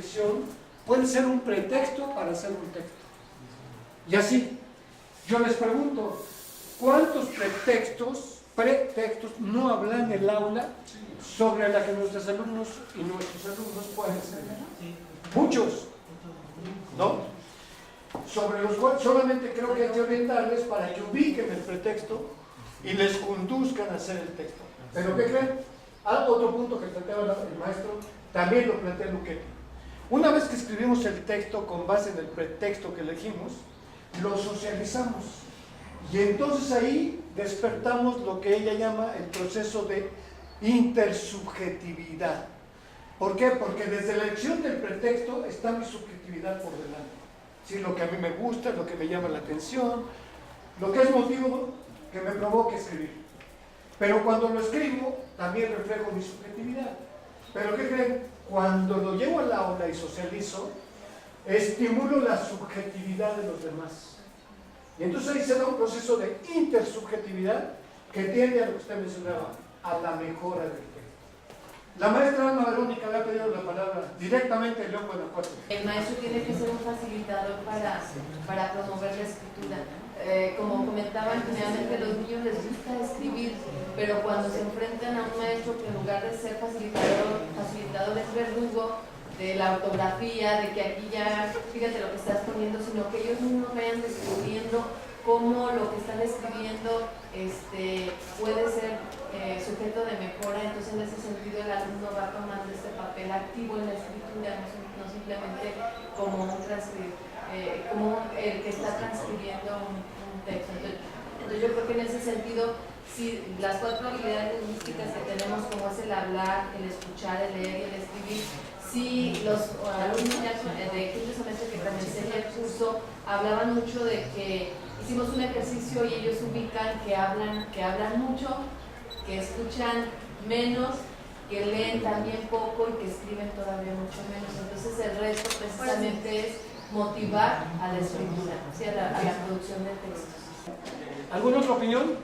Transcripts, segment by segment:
repetición puede ser un pretexto para hacer un texto. Y así, yo les pregunto, ¿cuántos pretextos no hablan en el aula sobre la que nuestros alumnos y nuestros alumnos pueden escribir? Muchos, ¿no? Sobre los cuales solamente creo que hay que orientarles para que ubiquen el pretexto y les conduzcan a hacer el texto. ¿Pero qué creen? Otro punto que planteaba el maestro, también lo plantea Luchetti. Una vez que escribimos el texto con base en el pretexto que elegimos, lo socializamos. Y entonces ahí despertamos lo que ella llama el proceso de intersubjetividad. ¿Por qué? Porque desde la elección del pretexto está mi subjetividad por delante. ¿Sí? Lo que a mí me gusta, lo que me llama la atención, lo que es motivo que me provoque escribir. Pero cuando lo escribo, también reflejo mi subjetividad. ¿Pero qué creen? Cuando lo llevo al aula y socializo, estimulo la subjetividad de los demás. Y entonces ahí se da un proceso de intersubjetividad que tiende a lo que usted mencionaba, a la mejora del texto. La maestra Ana Verónica le ha pedido la palabra directamente en León, Guanajuato. El maestro tiene que ser un facilitador para promover la escritura. Como comentaban, generalmente a los niños les gusta escribir, pero cuando se enfrentan a un maestro que en lugar de ser facilitador es verdugo de la ortografía, de que aquí ya, fíjate lo que estás poniendo, sino que ellos mismos vayan descubriendo cómo lo que están escribiendo puede ser sujeto de mejora. Entonces en ese sentido el alumno va tomando este papel activo en la escritura, no simplemente como como el que está transcribiendo un texto. Entonces yo creo que en ese sentido, si las 4 habilidades lingüísticas que tenemos, como es el hablar, el escuchar, el leer y el escribir, si los alumnos ya de quinto semestre que comencé el curso hablaban mucho de que hicimos un ejercicio y ellos ubican que hablan mucho, que escuchan menos, que leen también poco y que escriben todavía mucho menos. Entonces el reto precisamente es motivar a la escritura, ¿sí? a la producción de textos. ¿Alguna otra opinión?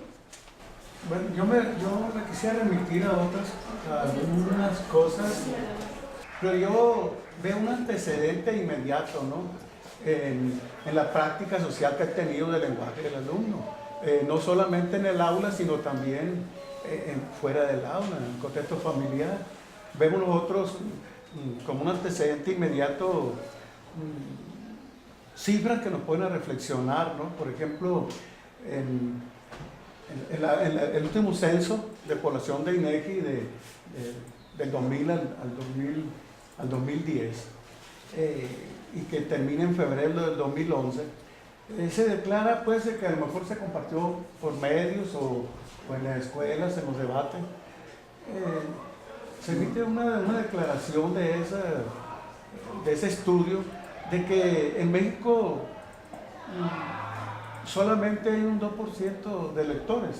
Bueno, yo me quisiera remitir a algunas cosas, pero yo veo un antecedente inmediato, ¿no? En la práctica social que ha tenido del lenguaje del alumno, no solamente en el aula, sino también fuera del aula, en el contexto familiar. Vemos nosotros como un antecedente inmediato cifras que nos ponen a reflexionar, ¿no? Por ejemplo, en el último censo de población de INEGI del 2000 al 2010 y que termina en febrero del 2011, se declara pues que a lo mejor se compartió por medios o en las escuelas, en los debates, se emite una declaración de ese estudio de que en México solamente hay un 2% de lectores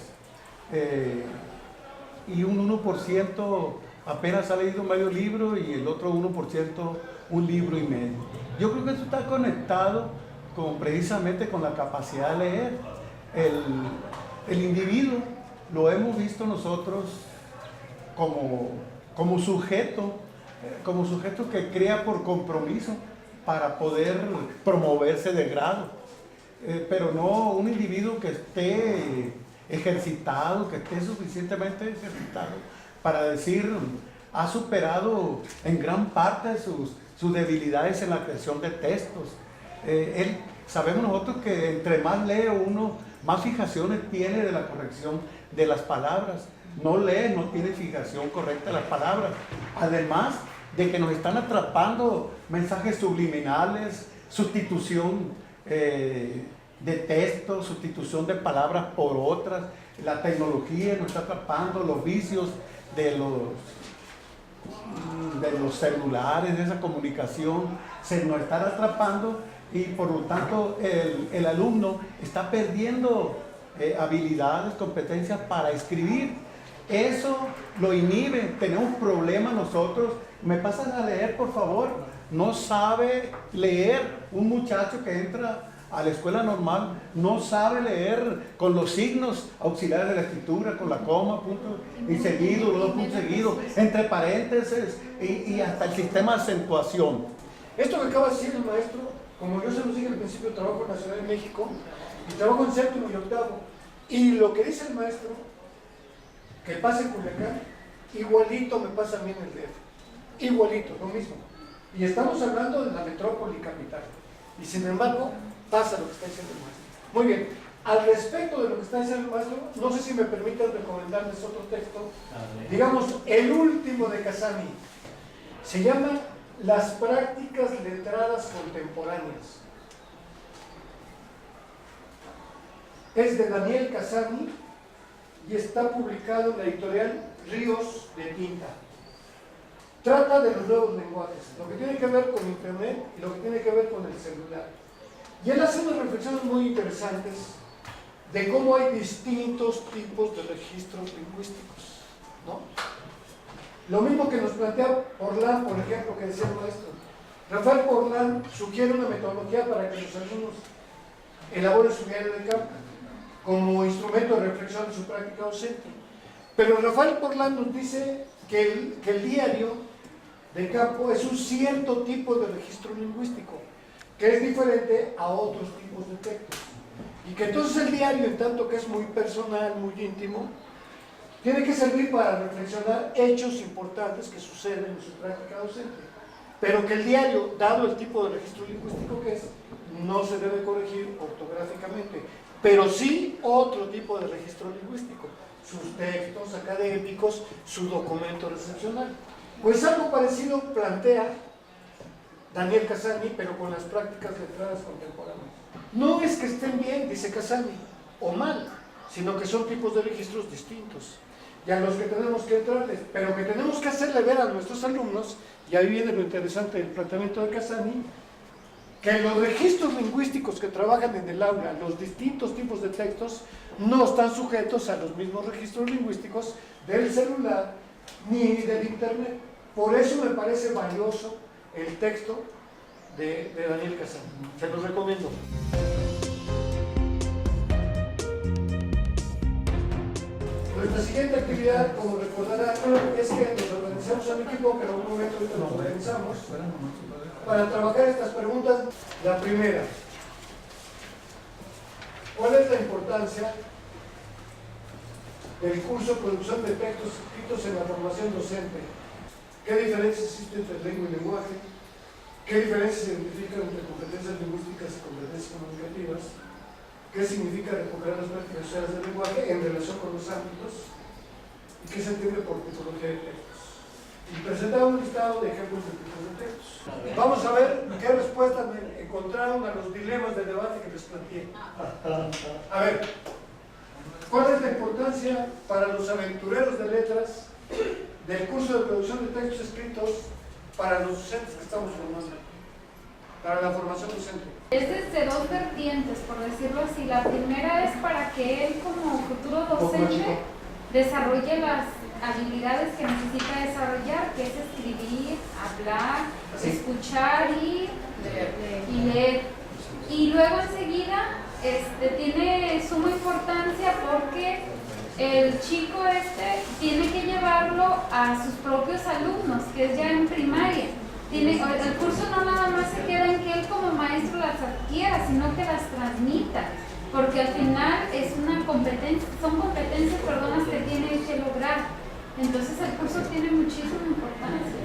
y un 1% apenas ha leído medio libro y el otro 1% un libro y medio. Yo creo que eso está conectado precisamente con la capacidad de leer. El individuo lo hemos visto nosotros como sujeto que crea por compromiso para poder promoverse de grado, pero no un individuo que esté ejercitado, que esté suficientemente ejercitado para decir, ha superado en gran parte sus debilidades en la creación de textos. Sabemos nosotros que entre más lee uno, más fijaciones tiene de la corrección de las palabras. No lee, no tiene fijación correcta de las palabras. Además de que nos están atrapando mensajes subliminales, sustitución de textos, sustitución de palabras por otras. La tecnología nos está atrapando, los vicios de los celulares, de esa comunicación, se nos están atrapando y por lo tanto el alumno está perdiendo habilidades, competencias para escribir. Eso lo inhibe, tenemos problemas nosotros. ¿Me pasan a leer, por favor? No sabe leer un muchacho que entra a la escuela normal, no sabe leer con los signos auxiliares de la escritura, con la coma, punto y seguido, los dos puntos seguidos, entre paréntesis y hasta el sistema de acentuación. Esto que acaba de decir el maestro, como yo se los dije al principio, trabajo en la Ciudad de México y trabajo en séptimo y octavo. Y lo que dice el maestro, que pasa en Culiacán, igualito me pasa a mí en el DF. Igualito, lo mismo. Y estamos hablando de la metrópoli capital. Y sin embargo, pasa lo que está diciendo el maestro. Muy bien, al respecto de lo que está diciendo el maestro, no sé si me permiten recomendarles otro texto. Digamos, el último de Casani. Se llama Las prácticas letradas contemporáneas. Es de Daniel Casani y está publicado en la editorial Ríos de Tinta. Trata de los nuevos lenguajes, lo que tiene que ver con Internet y lo que tiene que ver con el celular. Y él hace unas reflexiones muy interesantes de cómo hay distintos tipos de registros lingüísticos, ¿no? Lo mismo que nos plantea Portland, por ejemplo, que decía el maestro. Rafael Portland sugiere una metodología para que los alumnos elaboren su diario de campo como instrumento de reflexión de su práctica docente. Pero Rafael Portland nos dice que el diario de campo es un cierto tipo de registro lingüístico, que es diferente a otros tipos de textos. Y que entonces el diario, en tanto que es muy personal, muy íntimo, tiene que servir para reflexionar hechos importantes que suceden en su práctica docente. Pero que el diario, dado el tipo de registro lingüístico que es, no se debe corregir ortográficamente, pero sí otro tipo de registro lingüístico, sus textos académicos, su documento recepcional. Pues algo parecido plantea Daniel Casani, pero con las prácticas letradas contemporáneas. No es que estén bien, dice Casani, o mal, sino que son tipos de registros distintos, y a los que tenemos que entrarles, pero que tenemos que hacerle ver a nuestros alumnos, y ahí viene lo interesante del planteamiento de Casani, que los registros lingüísticos que trabajan en el aula, los distintos tipos de textos, no están sujetos a los mismos registros lingüísticos del celular ni del internet. Por eso me parece valioso el texto de Daniel Casani. Se los recomiendo. Nuestra siguiente actividad, como recordarán, es que nos organizamos a un equipo, que en algún momento ahorita nos organizamos, para trabajar estas preguntas. La primera, ¿cuál es la importancia del curso de producción de textos escritos en la formación docente? ¿Qué diferencia existe entre lengua y lenguaje? ¿Qué diferencias se identifican entre competencias lingüísticas y competencias comunicativas? ¿Qué significa recuperar las prácticas sociales del lenguaje en relación con los ámbitos? ¿Y qué se entiende por tipología de textos? Y presentaba un listado de ejemplos de tipos de textos. Vamos a ver qué respuestas encontraron a los dilemas de debate que les planteé. A ver, ¿cuál es la importancia para los aventureros de letras del curso de producción de textos escritos para los docentes que estamos formando, para la formación docente? Es desde dos vertientes, por decirlo así. La primera es para que él como futuro docente desarrolle las habilidades que necesita desarrollar, que es escribir, hablar, escuchar y leer. Y luego enseguida tiene suma importancia porque el chico tiene que llevarlo a sus propios alumnos, que es ya en primaria. El curso no nada más se queda en que él como maestro las adquiera, sino que las transmita, porque al final son competencias que tiene que lograr. Entonces el curso tiene muchísima importancia.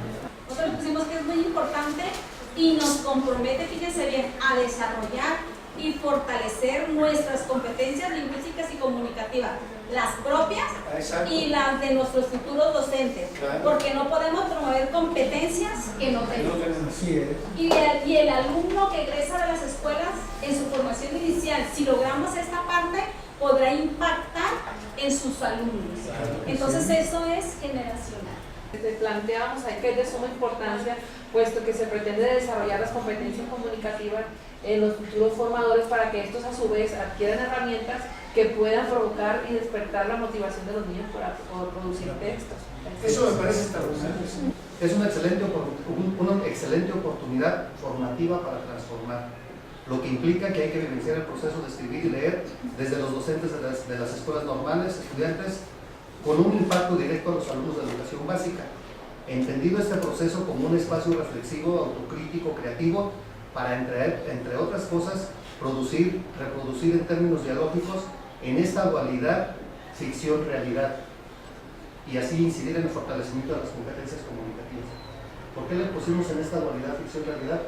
Nosotros pusimos que es muy importante y nos compromete, fíjense bien, a desarrollar y fortalecer nuestras competencias lingüísticas y comunicativas, las propias y las de nuestros futuros docentes, porque no podemos promover competencias que no tenemos. Y el alumno que egresa de las escuelas en su formación inicial, si logramos esta parte, podrá impactar en sus alumnos. Entonces eso es generacional. Planteamos ahí que es de suma importancia, puesto que se pretende desarrollar las competencias comunicativas en los futuros formadores para que estos a su vez adquieran herramientas que puedan provocar y despertar la motivación de los niños para poder producir textos. Eso me parece extraordinario. Es una excelente oportunidad formativa para transformar, lo que implica que hay que vivenciar el proceso de escribir y leer desde los docentes de las escuelas normales, estudiantes, con un impacto directo a los alumnos de educación básica. entendido este proceso como un espacio reflexivo, autocrítico, creativo, para, entre otras cosas, reproducir en términos dialógicos en esta dualidad ficción-realidad y así incidir en el fortalecimiento de las competencias comunicativas. ¿Por qué le pusimos en esta dualidad ficción-realidad?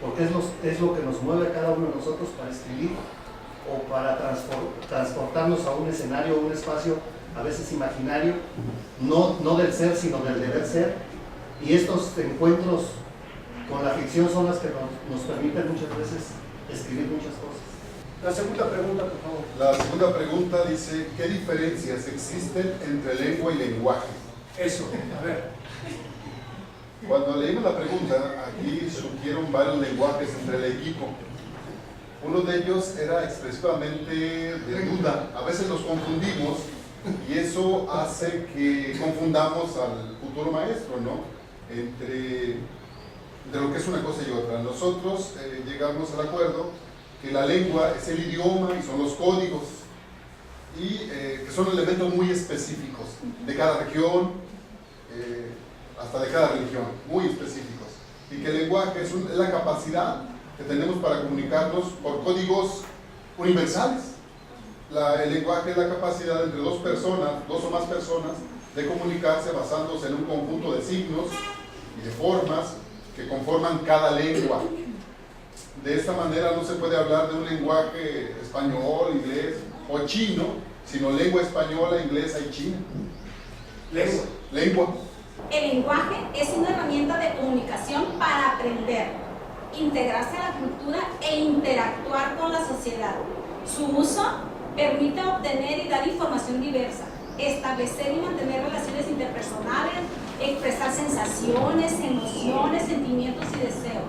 Porque es lo que nos mueve a cada uno de nosotros para escribir o para transportarnos a un escenario, un espacio a veces imaginario, no del ser, sino del deber ser. Y estos encuentros con la ficción son las que nos permiten muchas veces escribir muchas cosas. La segunda pregunta, por favor. La segunda pregunta dice, ¿qué diferencias existen entre lengua y lenguaje? Eso, a ver. Cuando leímos la pregunta, aquí surgieron varios lenguajes entre el equipo. Uno de ellos era expresivamente de duda. A veces los confundimos y eso hace que confundamos al futuro maestro, ¿no? Entre lo que es una cosa y otra. Nosotros llegamos al acuerdo que la lengua es el idioma y son los códigos y que son elementos muy específicos de cada región, hasta de cada religión, muy específicos, y que el lenguaje es la capacidad que tenemos para comunicarnos por códigos universales. El lenguaje es la capacidad entre dos o más personas, de comunicarse basándose en un conjunto de signos y de formas que conforman cada lengua. De esta manera no se puede hablar de un lenguaje español, inglés o chino, sino lengua española, inglesa y china. Lengua. El lenguaje es una herramienta de comunicación para aprender, integrarse a la cultura e interactuar con la sociedad. Su uso permite obtener y dar información diversa, establecer y mantener relaciones interpersonales, expresar sensaciones, emociones, sentimientos y deseos,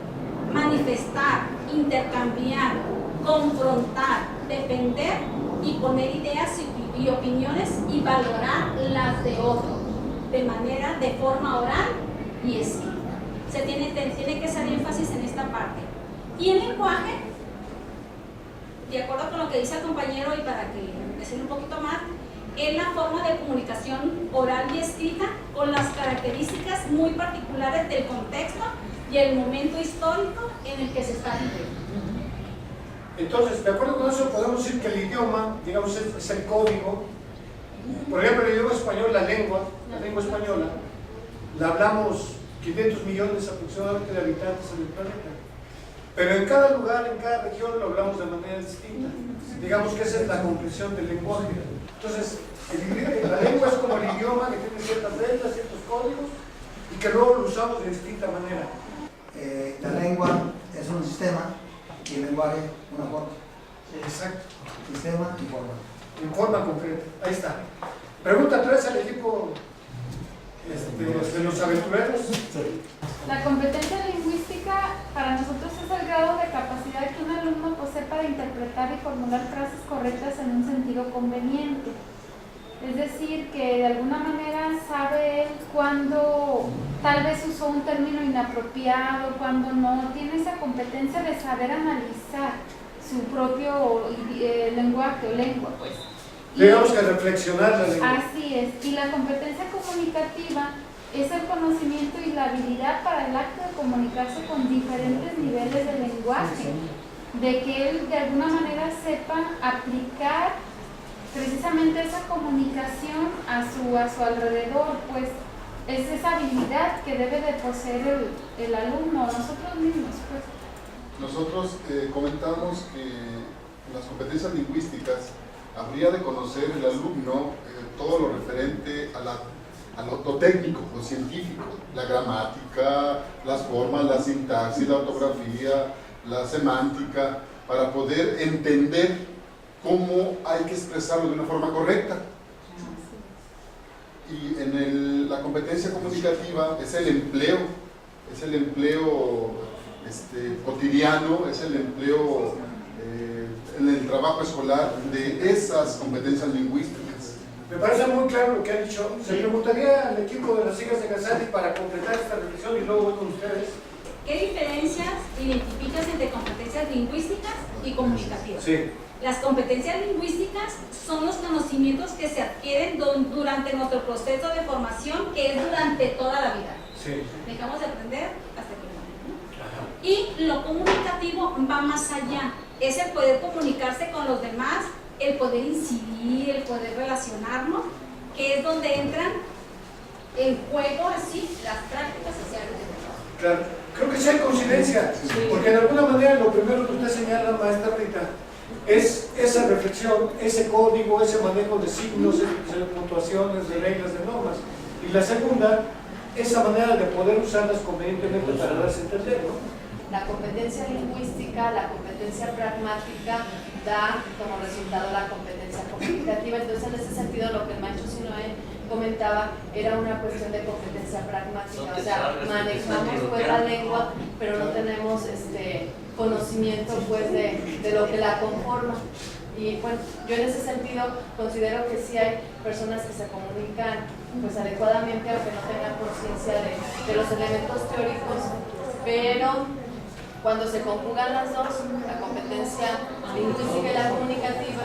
manifestar, intercambiar, confrontar, defender y poner ideas y opiniones y valorar las de otros de forma oral y escrita. Tiene que hacer énfasis en esta parte. Y el lenguaje, de acuerdo con lo que dice el compañero y para que decirle un poquito más, es la forma de comunicación oral y escrita con las características muy particulares del contexto y el momento histórico en el que se está viviendo. Entonces, de acuerdo con eso, podemos decir que el idioma, digamos, es el código. Por ejemplo, el idioma español, la lengua española, la hablamos 500 millones aproximadamente de habitantes en el planeta. Pero en cada lugar, en cada región, lo hablamos de manera distinta. Digamos que esa es la comprensión del lenguaje. Entonces, la lengua es como el idioma que tiene ciertas reglas, ciertos códigos, y que luego lo usamos de distinta manera. La lengua es un sistema y el lenguaje una forma. Exacto. Sistema y forma. En forma concreta. Ahí está. Pregunta 3 al equipo de los aventureros. La competencia lingüística para nosotros es el grado de capacidad que un alumno posee para interpretar y formular frases correctas en un sentido conveniente. Es decir, que de alguna manera sabe él cuándo tal vez usó un término inapropiado, cuándo no. Tiene esa competencia de saber analizar su propio lenguaje o lengua, pues. Digamos que reflexionar la lengua. Así es. Y la competencia comunicativa es el conocimiento y la habilidad para el acto de comunicarse con diferentes niveles de lenguaje, de que él de alguna manera sepa aplicar precisamente esa comunicación a su alrededor, pues es esa habilidad que debe de poseer el alumno, nosotros mismos, pues. Nosotros comentamos que en las competencias lingüísticas habría de conocer el alumno todo lo referente a lo técnico, lo científico, la gramática, las formas, la sintaxis, la ortografía, la semántica, para poder entender cómo hay que expresarlo de una forma correcta. Y en la competencia comunicativa es el empleo cotidiano, es el empleo en el trabajo escolar de esas competencias lingüísticas. Me parece muy claro lo que ha dicho. Se preguntaría al equipo de las hijas de Casari para completar esta reflexión y luego voy con ustedes. ¿Qué diferencias identificas entre competencias lingüísticas y comunicativas? Sí. Las competencias lingüísticas son los conocimientos que se adquieren durante nuestro proceso de formación, que es durante toda la vida. Sí. Dejamos de aprender hasta que no. Y lo comunicativo va más allá. Es el poder comunicarse con los demás, el poder incidir, el poder relacionarnos, que es donde entran en juego así las prácticas sociales de trabajo. Claro, creo que sí hay coincidencia, porque de alguna manera lo primero que usted señala, maestra Rita, es esa reflexión, ese código, ese manejo de signos, de puntuaciones, de reglas, de normas. Y la segunda, esa manera de poder usarlas convenientemente para darse a entender, ¿no? La competencia lingüística, la competencia pragmática da como resultado la competencia comunicativa. Entonces, en ese sentido, lo que el maestro Sinoé comentaba era una cuestión de competencia pragmática. O sea, manejamos pues la lengua, pero no tenemos conocimiento pues de lo que la conforma. Y bueno, yo en ese sentido considero que sí hay personas que se comunican pues adecuadamente, aunque no tengan conciencia de los elementos teóricos, pero cuando se conjugan las dos, la competencia lingüística y la comunicativa,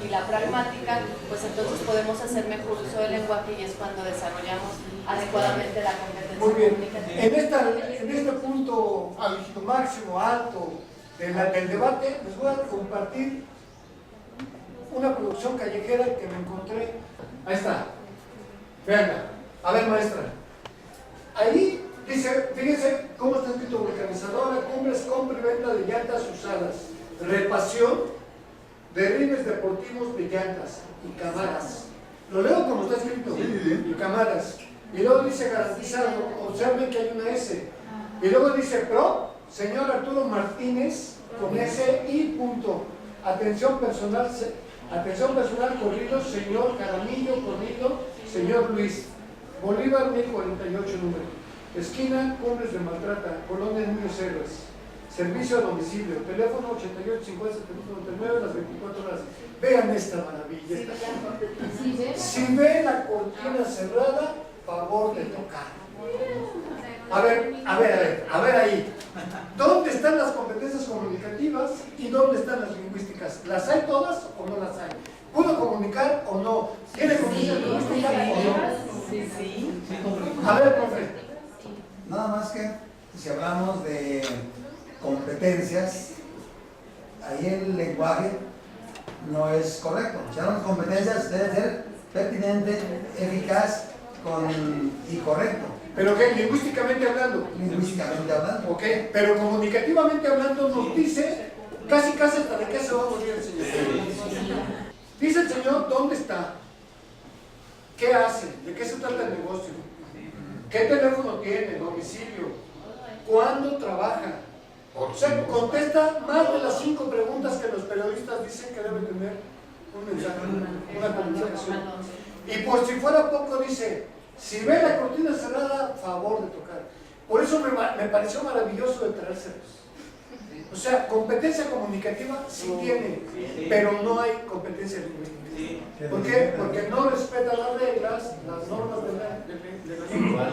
y la pragmática, pues entonces podemos hacer mejor uso del lenguaje y es cuando desarrollamos adecuadamente la competencia Muy bien. comunicativa. En este punto máximo, alto del debate, les voy a compartir una producción callejera que me encontré. Ahí está. Veanla. A ver, maestra. Ahí dice, fíjense cómo está escrito: vulcanizadora, cumbres, compra y venta de llantas usadas, repasión, derribes deportivos de llantas y camadas. Lo leo como está escrito, y camadas. Y luego dice garantizado, observen que hay una S. Y luego dice pro, señor Arturo Martínez, con S y punto. Atención personal corrido, señor Caramillo corrido, señor Luis. Bolívar 1048 número. Esquina Cumbres de Maltrata, Colonia Niños Héroes. Servicio a domicilio, teléfono 88 50 79 las 24 horas. Vean esta maravilla. Si ve la cortina cerrada, favor de tocar. A ver ahí. ¿Dónde están las competencias comunicativas y dónde están las lingüísticas? ¿Las hay todas o no las hay? ¿Puedo comunicar o no? ¿Tiene competencia lingüística o no? Sí. A ver, profe. Nada más que si hablamos de competencias, ahí el lenguaje no es correcto. Si hablamos de competencias, debe ser pertinente, eficaz y correcto. ¿Pero qué? ¿Lingüísticamente hablando? Lingüísticamente hablando. Ok, pero comunicativamente hablando nos dice casi hasta de qué se va a morir el señor. Dice el señor dónde está, qué hace, de qué se trata el negocio, qué teléfono tiene, domicilio, cuándo trabaja. O sea, contesta más de las 5 preguntas que los periodistas dicen que debe tener un mensaje, una comunicación. Y por si fuera poco dice, si ve la cortina cerrada, favor de tocar. Por eso me pareció maravilloso de traérselos. O sea, competencia comunicativa sí tiene, pero no hay competencia lingüística. ¿Por qué? Porque no respeta las reglas, las normas de la lengua.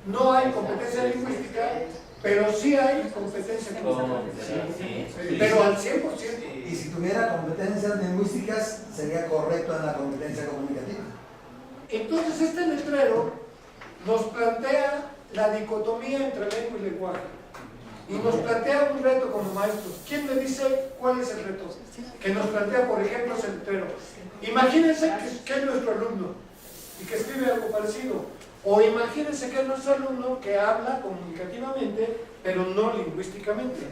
No hay competencia lingüística, pero sí hay competencia comunicativa. Pero al 100%. Y si tuviera competencias lingüísticas, sería correcto en la competencia comunicativa. Entonces este letrero nos plantea la dicotomía entre lengua y lenguaje y nos plantea un reto como maestros. ¿Quién me dice cuál es el reto que nos plantea, por ejemplo, ese letrero? Imagínense que es nuestro alumno y que escribe algo parecido, o imagínense que es nuestro alumno que habla comunicativamente pero no lingüísticamente.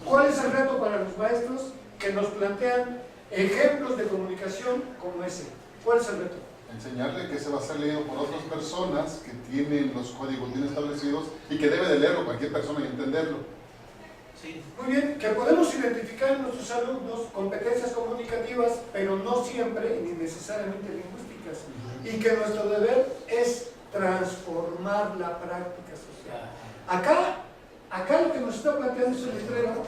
¿Cuál es el reto para los maestros que nos plantean ejemplos de comunicación como ese? ¿Cuál es el reto? Enseñarle que se va a ser leído por otras personas que tienen los códigos bien establecidos y que debe de leerlo cualquier persona y entenderlo. Muy bien, que podemos identificar en nuestros alumnos competencias comunicativas, pero no siempre ni necesariamente lingüísticas. Y que nuestro deber es transformar la práctica social. Acá lo que nos está planteando este letrero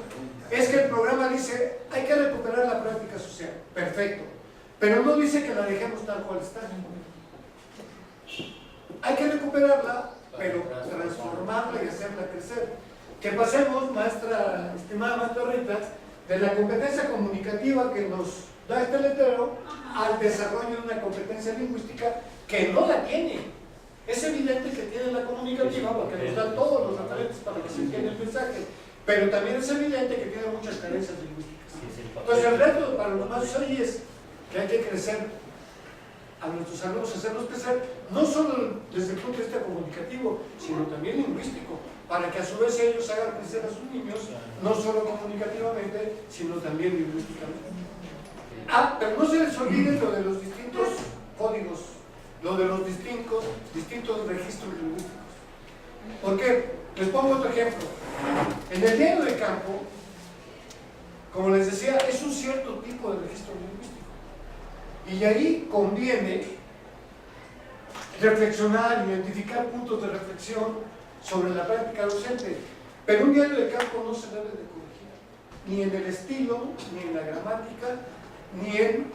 es que el programa dice, hay que recuperar la práctica social. Perfecto. Pero no dice que la dejemos tal cual está. Hay que recuperarla, pero transformarla y hacerla crecer. Que pasemos, estimada maestra Rita, de la competencia comunicativa que nos da este letrero al desarrollo de una competencia lingüística que no la tiene. Es evidente que tiene la comunicativa porque nos da todos los referentes para que se entienda el mensaje, pero también es evidente que tiene muchas carencias lingüísticas. Entonces el reto para los maestros ahí es que hay que crecer a nuestros alumnos, hacerlos crecer, no solo desde el punto de vista comunicativo, sino también lingüístico, para que a su vez ellos hagan crecer a sus niños, no solo comunicativamente, sino también lingüísticamente. Ah, pero no se les olvide lo de los distintos códigos, lo de los distintos registros lingüísticos. ¿Por qué? Les pongo otro ejemplo. En el diario de campo, como les decía, es un cierto tipo de registro lingüístico. Y ahí conviene reflexionar, identificar puntos de reflexión sobre la práctica docente. Pero un diario de campo no se debe de corregir, ni en el estilo, ni en la gramática, ni en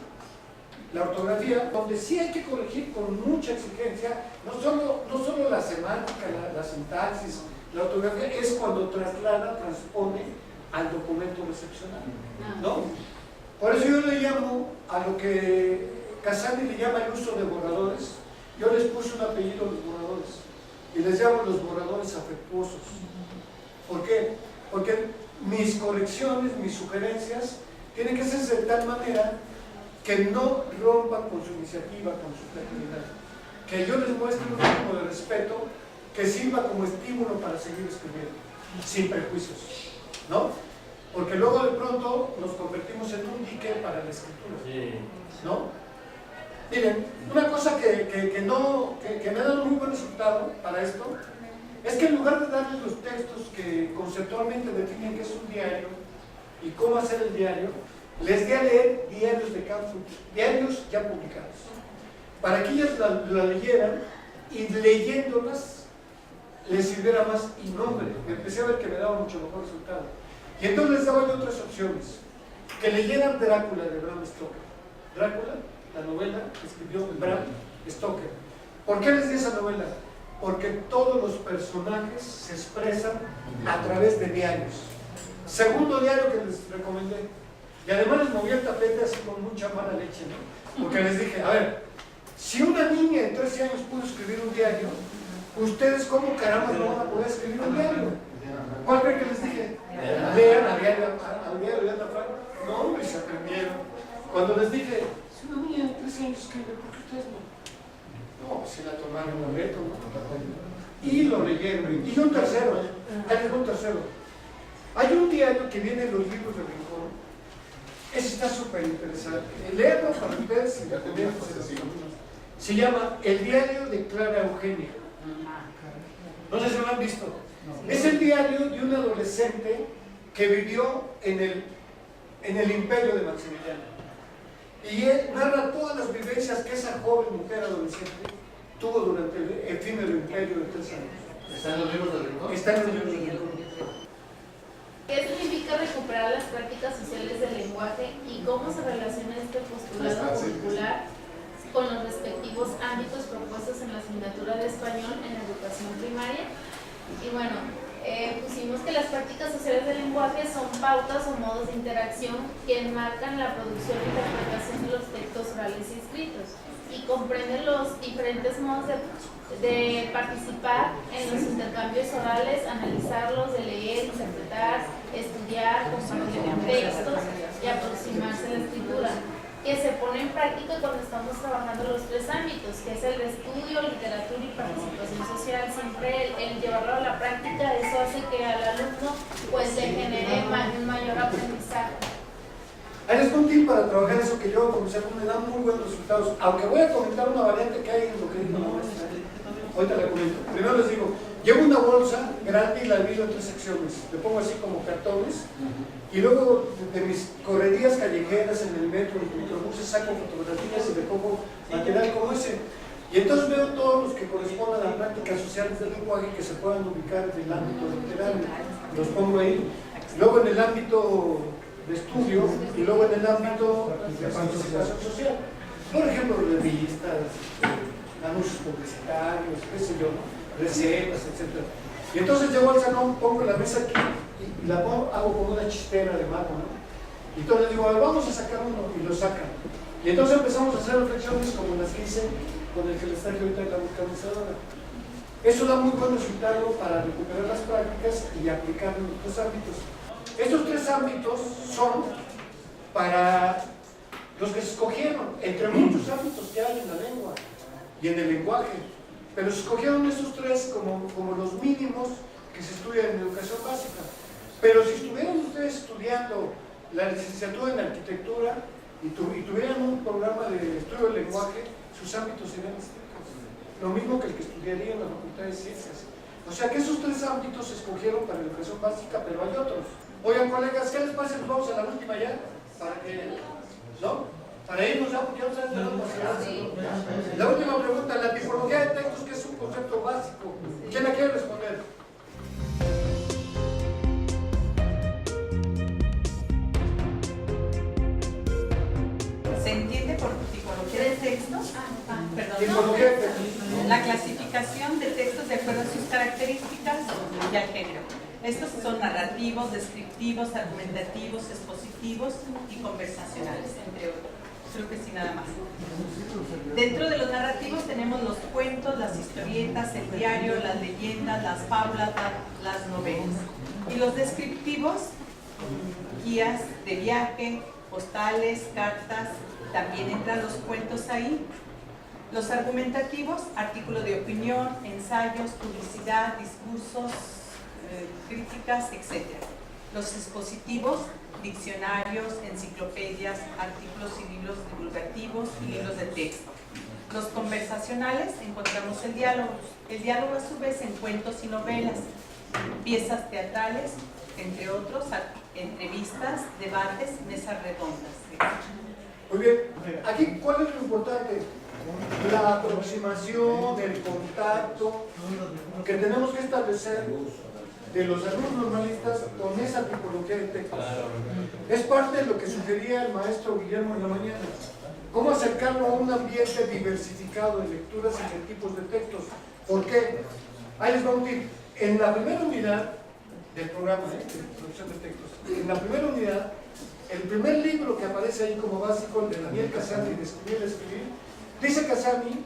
la ortografía, donde sí hay que corregir con mucha exigencia, no solo la semántica, la sintaxis, la ortografía, es cuando transpone al documento recepcional, ¿no? Por eso yo le llamo a lo que Casani le llama el uso de borradores. Yo les puse un apellido a los borradores y les llamo los borradores afectuosos. ¿Por qué? Porque mis correcciones, mis sugerencias tienen que hacerse de tal manera que no rompan con su iniciativa, con su creatividad, que yo les muestre un mínimo de respeto que sirva como estímulo para seguir escribiendo, sin prejuicios, ¿no? Porque luego de pronto nos convertimos en un dique para la escritura, ¿no? Miren, una cosa que me ha dado muy buen resultado para esto es que en lugar de darles los textos que conceptualmente definen qué es un diario y cómo hacer el diario, les di a leer diarios de campo, diarios ya publicados, para que ellas la leyeran y leyéndolas les sirviera más. Y no, hombre, empecé a ver que me daba mucho mejor resultado. Y entonces les daba yo otras opciones, que leyeran Drácula de Bram Stoker. Drácula, la novela que escribió Bram Stoker. ¿Por qué les di esa novela? Porque todos los personajes se expresan a través de diarios. Segundo diario que les recomendé. Y además les moví el tapete así con mucha mala leche, ¿no? Porque les dije, a ver, si una niña de 13 años pudo escribir un diario, ¿ustedes cómo caramba no van a poder escribir un diario? ¿Cuál creen que les dije? Lean al diario de Ana Frank. No, hombre, se aprendieron. Cuando les dije, si una niña de 13 años escribe, ¿por qué ustedes no? No, se la tomaron un reto, ¿no? Y lo leyeron. Y un tercero, hay un diario que viene en los libros de Rincón. Ese está súper interesante. Leerlo para ustedes y se llama El diario de Clara Eugenia. No sé si lo han visto. Es el diario de un adolescente que vivió en el imperio de Maximiliano. Y él narra todas las vivencias que esa joven mujer adolescente tuvo durante el efímero imperio de 3 años. ¿Está en los libros del Rincón? Está en los libros del Rincón. ¿Qué significa recuperar las prácticas sociales del lenguaje y cómo se relaciona este postulado curricular con los respectivos ámbitos propuestos en la asignatura de español en educación primaria? Y bueno, pusimos que las prácticas sociales del lenguaje son pautas o modos de interacción que enmarcan la producción e interpretación de los textos orales y escritos y comprenden los diferentes modos de participar en los intercambios orales, analizarlos, de leer, interpretar, estudiar, compartir textos y aproximarse a la escritura, que se pone en práctica cuando estamos trabajando los 3 ámbitos, que es el de estudio, literatura y participación social. Siempre el llevarlo a la práctica, eso hace que al alumno pues le genere un mayor aprendizaje. Ahí les pongo un tip para trabajar eso que yo comencé me da muy buenos resultados, aunque voy a comentar una variante que hay en lo que dijo la maestra. Ahorita la comento. Primero les digo, llevo una bolsa grande y la divido en 3 secciones, le pongo así como cartones, y luego de mis correrías callejeras en el metro, en los microbuses, saco fotografías y le pongo material como ese. Y entonces veo todos los que correspondan a prácticas sociales del lenguaje que se puedan ubicar en el ámbito literario. Los pongo ahí. Luego en el ámbito de estudio y luego en el ámbito de participación social. Por ejemplo, revistas, anuncios publicitarios, qué sé yo, recetas, etc. Y entonces llego al salón, pongo la mesa aquí y la pongo, hago como una chistera de mano, ¿no? Y entonces digo, a ver, vamos a sacar uno, y lo sacan. Y entonces empezamos a hacer reflexiones como las que hice con el que les traje ahorita en la buscanizadora. Eso da muy buen resultado para recuperar las prácticas y aplicar en otros ámbitos. Estos 3 ámbitos son para los que se escogieron, entre muchos ámbitos que hay en la lengua y en el lenguaje, pero se escogieron estos 3 como los mínimos que se estudian en educación básica. Pero si estuvieran ustedes estudiando la licenciatura en arquitectura y tuvieran un programa de estudio del lenguaje, sus ámbitos serían distintos. Lo mismo que el que estudiaría en la Facultad de Ciencias. O sea que esos 3 ámbitos se escogieron para la educación básica, pero hay otros. Oigan, colegas, ¿qué les parece? Nos vamos a la última ya, para que, ¿no? Para irnos ya, porque ya no saben de dónde se. La última pregunta, la tipología de textos, que es un concepto básico. ¿Quién la quiere responder? Se entiende por tipología de textos, Tipología de textos. la clasificación de textos de acuerdo a sus características y al género. Estos son narrativos, descriptivos, argumentativos, expositivos y conversacionales, entre otros. Creo que sí, nada más. Dentro de los narrativos tenemos los cuentos, las historietas, el diario, las leyendas, las fábulas, las novelas. Y los descriptivos, guías de viaje, postales, cartas, también entran los cuentos ahí. Los argumentativos, artículos de opinión, ensayos, publicidad, discursos, críticas, etc. Los expositivos, diccionarios, enciclopedias, artículos y libros divulgativos y libros de texto. Los conversacionales, encontramos el diálogo. El diálogo a su vez en cuentos y novelas, piezas teatrales, entre otros, entrevistas, debates, mesas redondas. Muy bien, aquí, ¿cuál es lo importante? La aproximación, el contacto que tenemos que establecer de los alumnos normalistas con esa tipología de textos. Es parte de lo que sugería el maestro Guillermo en la mañana. ¿Cómo acercarlo a un ambiente diversificado de lecturas y de tipos de textos? ¿Por qué? Ahí les va un tip. En la primera unidad del programa de producción de textos, en la primera unidad, el primer libro que aparece ahí como básico, el de Daniel Casani, de Escribir, dice Casani,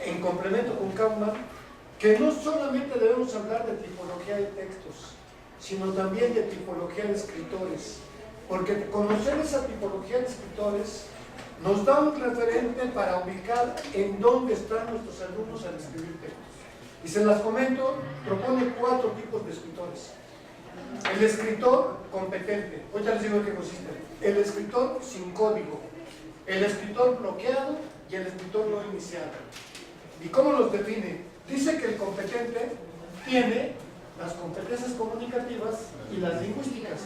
en complemento con Kaufman, que no solamente debemos hablar de tipología de textos, sino también de tipología de escritores, porque conocer esa tipología de escritores nos da un referente para ubicar en dónde están nuestros alumnos al escribir textos. Y se las comento, propone 4 tipos de escritores. El escritor competente, ahorita les digo en qué consiste. El escritor sin código, el escritor bloqueado y el escritor no iniciado. ¿Y cómo los define? Dice que el competente tiene las competencias comunicativas y las lingüísticas.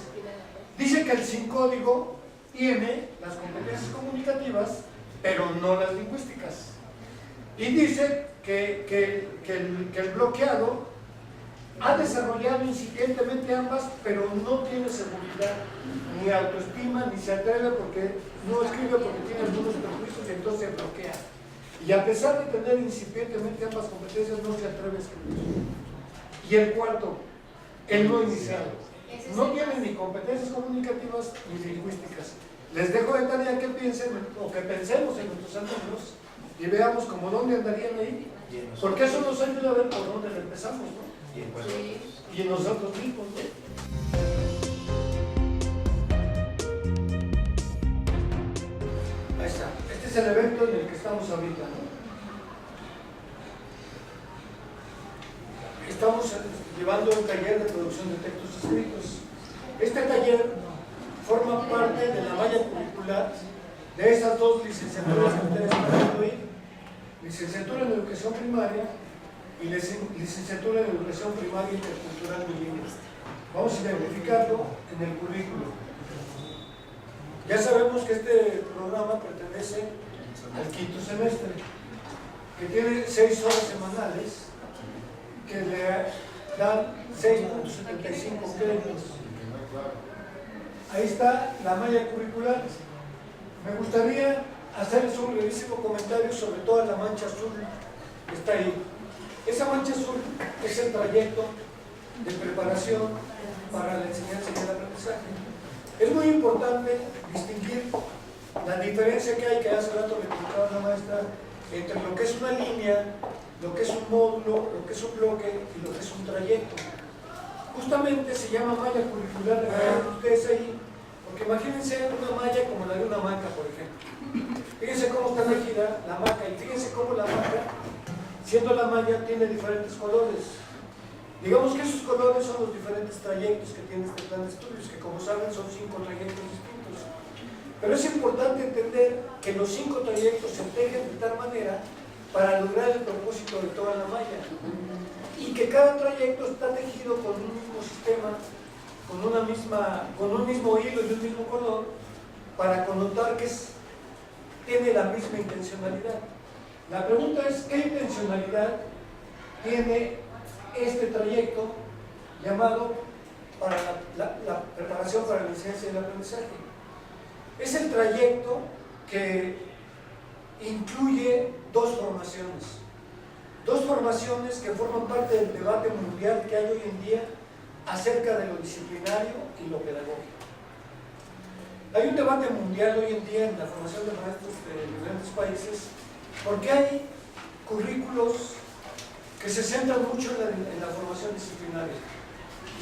Dice que el sin código tiene las competencias comunicativas, pero no las lingüísticas. Y dice que el bloqueado ha desarrollado incipientemente ambas, pero no tiene seguridad, ni autoestima, ni se atreve porque no escribe porque tiene algunos prejuicios y entonces se bloquea. Y a pesar de tener incipientemente ambas competencias, no se atreve a escribir. Y el cuarto, el no iniciado. No tiene ni competencias comunicativas ni lingüísticas. Les dejo de tarea que piensen o que pensemos en nuestros alumnos y veamos como dónde andarían ahí. Porque eso nos ayuda a ver por dónde empezamos, ¿no? Y en nosotros mismos, ¿no? Ahí está. Este es el evento en el que estamos ahorita, ¿no? Estamos llevando un taller de producción de textos escritos. Este taller forma parte de la malla curricular de esas 2 licenciaturas que ustedes están viendo ahí. Licenciatura en Educación Primaria y licenciatura en Educación Primaria Intercultural Bilingüe. Vamos a identificarlo en el currículo. Ya sabemos que este programa pertenece al 5º semestre, que tiene 6 horas semanales, que le dan 6.75 créditos. Ahí está la malla curricular. Me gustaría hacerles un brevísimo comentario sobre toda la mancha azul que está ahí. Esa mancha azul es el trayecto de preparación para la enseñanza y el aprendizaje. Es muy importante distinguir la diferencia que hay, que hace rato le comentaba la maestra, entre lo que es una línea lo que es un módulo, lo que es un bloque y lo que es un trayecto. Justamente se llama malla curricular, de ustedes ahí, porque imagínense una malla como la de una hamaca, por ejemplo. Fíjense cómo está elegida la hamaca y fíjense cómo la hamaca, siendo la malla, tiene diferentes colores. Digamos que esos colores son los diferentes trayectos que tiene este plan de estudios, que como saben son 5 trayectos distintos. Pero es importante entender que los 5 trayectos se tejen de tal manera para lograr el propósito de toda la malla. Y que cada trayecto está tejido con un mismo sistema, con un mismo hilo y un mismo color, para connotar que tiene la misma intencionalidad. La pregunta es, ¿qué intencionalidad tiene este trayecto llamado para la preparación para la enseñanza y el aprendizaje? Es el trayecto que incluye dos formaciones que forman parte del debate mundial que hay hoy en día acerca de lo disciplinario y lo pedagógico. Hay un debate mundial hoy en día en la formación de maestros de diferentes países porque hay currículos que se centran mucho en la formación disciplinaria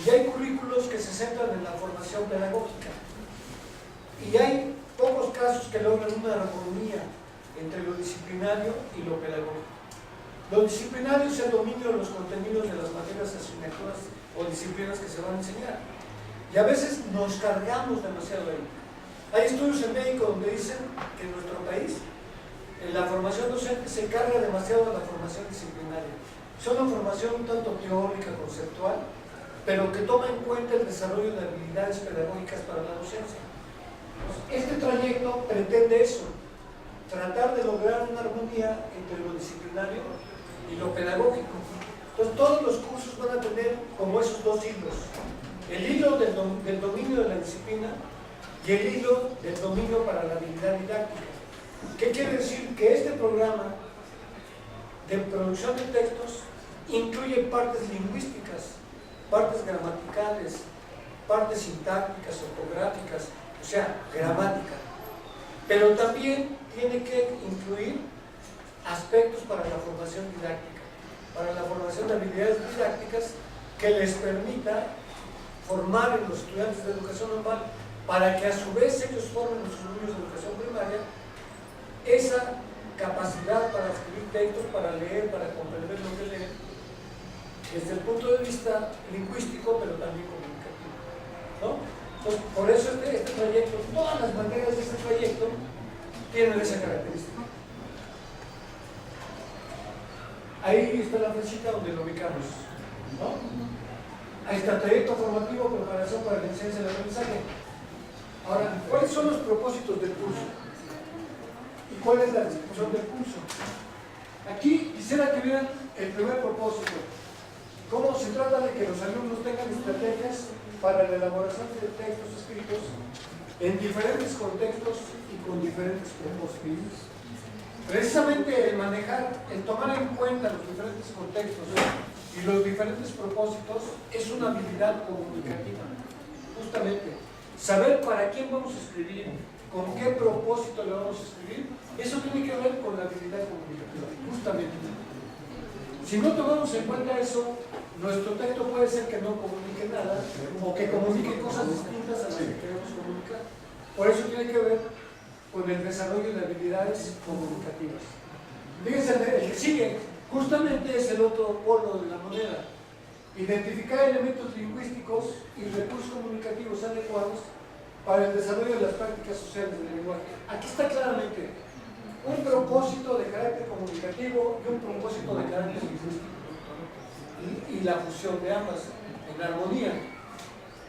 y hay currículos que se centran en la formación pedagógica y hay pocos casos que logran una armonía entre lo disciplinario y lo pedagógico. Lo disciplinario es el dominio de los contenidos de las materias, asignaturas o disciplinas que se van a enseñar y a veces nos cargamos demasiado ahí. Hay estudios en México donde dicen que en nuestro país en la formación docente se carga demasiado a la formación disciplinaria. Es una formación un tanto teórica, conceptual, pero que toma en cuenta el desarrollo de habilidades pedagógicas para la docencia. Este trayecto pretende eso, tratar de lograr una armonía entre lo disciplinario y lo pedagógico. Entonces todos los cursos van a tener como esos dos hilos, el hilo del dominio de la disciplina y el hilo del dominio para la habilidad didáctica. ¿Qué quiere decir? Que este programa de producción de textos incluye partes lingüísticas, partes gramaticales, partes sintácticas, ortográficas, o sea, gramática. Pero también tiene que incluir aspectos para la formación didáctica, para la formación de habilidades didácticas que les permita formar en los estudiantes de educación normal, para que a su vez ellos formen en sus niños de educación primaria esa capacidad para escribir textos, para leer, para comprender lo que leen, desde el punto de vista lingüístico, pero también comunicativo, ¿no? Entonces, por eso este trayecto, todas las materias de este trayecto tienen esa característica. Ahí está la flechita donde lo ubicamos, ¿no? Ahí está, trayecto formativo, preparación para la enseñanza y el aprendizaje. Ahora, ¿cuáles son los propósitos del curso? ¿Y cuál es la distribución del curso? Aquí quisiera que vieran el primer propósito. Cómo se trata de que los alumnos tengan estrategias para la elaboración de textos escritos en diferentes contextos y con diferentes propósitos. Precisamente el manejar, el tomar en cuenta los diferentes contextos y los diferentes propósitos es una habilidad comunicativa. Justamente, saber para quién vamos a escribir, con qué propósito le vamos a escribir, eso tiene que ver con la habilidad comunicativa, justamente. Si no tomamos en cuenta eso, nuestro texto puede ser que no comunique nada o que comunique cosas distintas a las que queremos comunicar. Por eso tiene que ver con el desarrollo de habilidades comunicativas. Fíjense, el que sigue justamente es el otro polo de la moneda. Identificar elementos lingüísticos y recursos comunicativos adecuados para el desarrollo de las prácticas sociales del lenguaje. Aquí está claramente un propósito de carácter comunicativo y un propósito de carácter lingüístico. Y la fusión de ambas en armonía.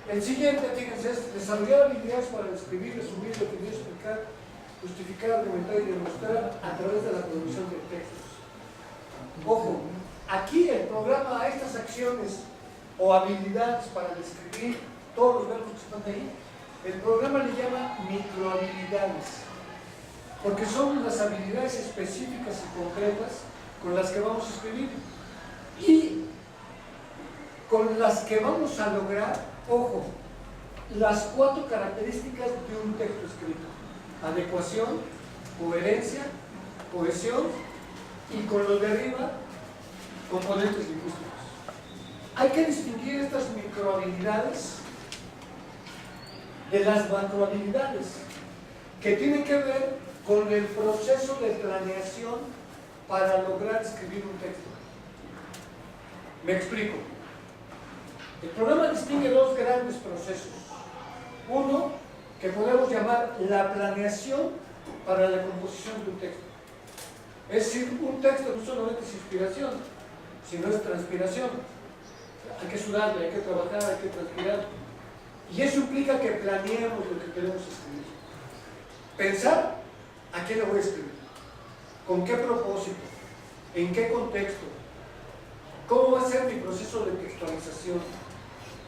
El siguiente, fíjense, es desarrollar habilidades para describir, resumir, definir, explicar, justificar, argumentar y demostrar a través de la producción de textos. Ojo, aquí el programa a estas acciones o habilidades para describir todos los verbos que están ahí, el programa le llama microhabilidades, porque son las habilidades específicas y concretas con las que vamos a escribir y con las que vamos a lograr, ojo, las 4 características de un texto escrito: adecuación, coherencia, cohesión y con lo de arriba, componentes lingüísticos. Hay que distinguir estas microhabilidades de las macrohabilidades, que tienen que ver con el proceso de planeación para lograr escribir un texto. Me explico. El programa distingue dos grandes procesos. Uno, que podemos llamar la planeación para la composición de un texto. Es decir, un texto no solamente es inspiración, sino es transpiración. Hay que sudarle, hay que trabajar, hay que transpirar. Y eso implica que planeemos lo que queremos escribir. Pensar a qué lo voy a escribir, con qué propósito, en qué contexto, cómo va a ser mi proceso de textualización,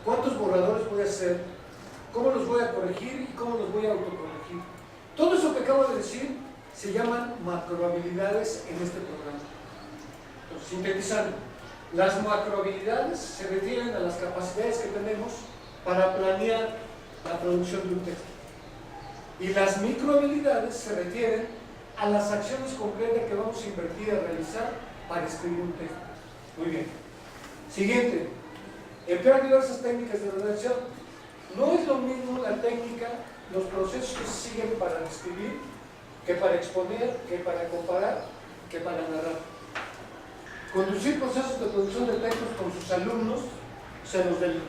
cuántos borradores voy a hacer, cómo los voy a corregir y cómo los voy a autocorregir. Todo eso que acabo de decir se llaman macrohabilidades en este programa. Entonces, sintetizando, las macrohabilidades se refieren a las capacidades que tenemos para planear la producción de un texto. Y las microhabilidades se refieren a las acciones concretas que vamos a invertir a realizar para escribir un texto. Muy bien. Siguiente. Emplear diversas técnicas de redacción. No es lo mismo la técnica, los procesos que se siguen para escribir, que para exponer, que para comparar, que para narrar. Conducir procesos de producción de textos con sus alumnos, o sea, los del